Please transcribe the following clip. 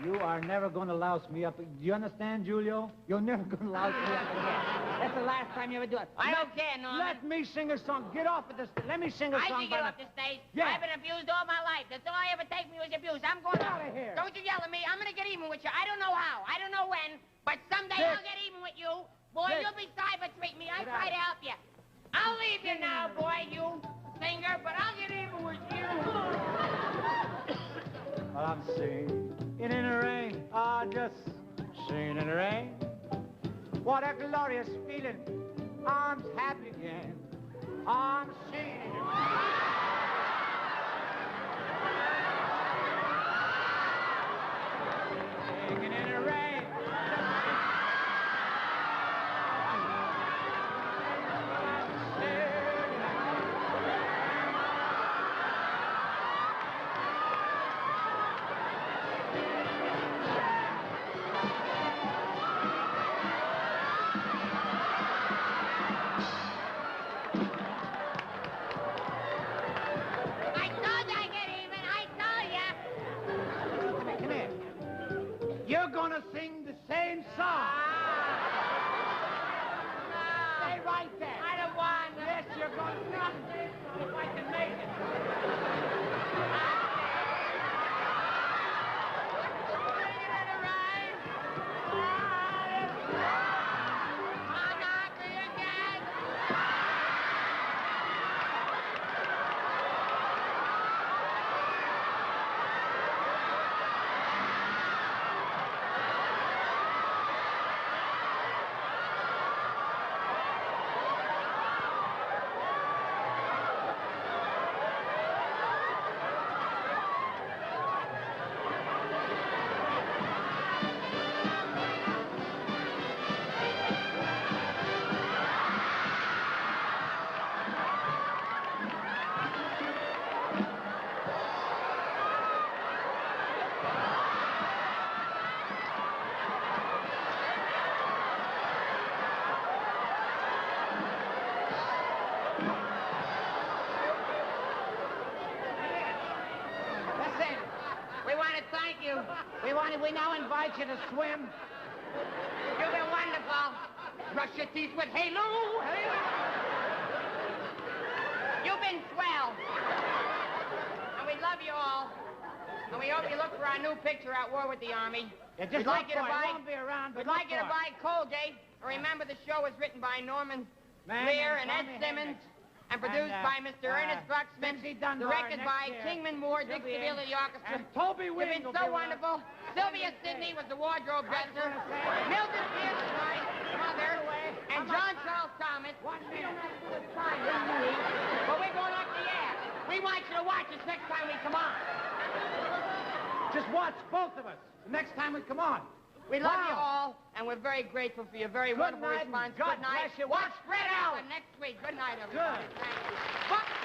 You are never going to louse me up. Do you understand, Julio? You're never going to louse me up again. That's the last time you ever do it. I don't care, Norman. Let me sing a song. Get off of this. Let me sing a song. I can get off the stage. Yeah. I've been abused all my life. That's all I ever take me was abuse. I'm going out of here. Don't you yell at me. I'm going to get even with you. I don't know how. I don't know when. But someday Dick. I'll get even with you. Boy, Dick. you'll be sorry for treating me. I try to help you. I'll leave you now, boy, you singer, but I'll get even with you. Well, I'm singing in the rain. Just singing in the rain. What a glorious feeling. I'm happy again. I'm singing in the rain. Singing in the rain. You're gonna sing the same song. Stay right there. I don't want to. Yes, you're gonna sing if I can make it. We now invite you to swim. You've been wonderful. Brush your teeth with halo. You've been swell. And we love you all. And we hope you look for our new picture at War with the Army. Yeah, just we'd like you to buy. It won't be around, but we'd like you to buy Colgate. Remember, the show was written by Norman Lear and Ed Simmons. And produced by Mr. Ernest Glucksman, directed by Kingman Moore, Dick Seville of the orchestra. And Toby Wing. You've been so wonderful. Sylvia Sidney was the wardrobe dresser. Mildred Pierce was my mother. And John Charles Thomas. But we're going off the air. We want you to watch us next time we come on. Just watch, both of us, the next time we come on. We love you all, and we're very grateful for your very wonderful response. God Good night. Bless you. Watch Fred Allen next week. Good night, everybody. Good. Thank you.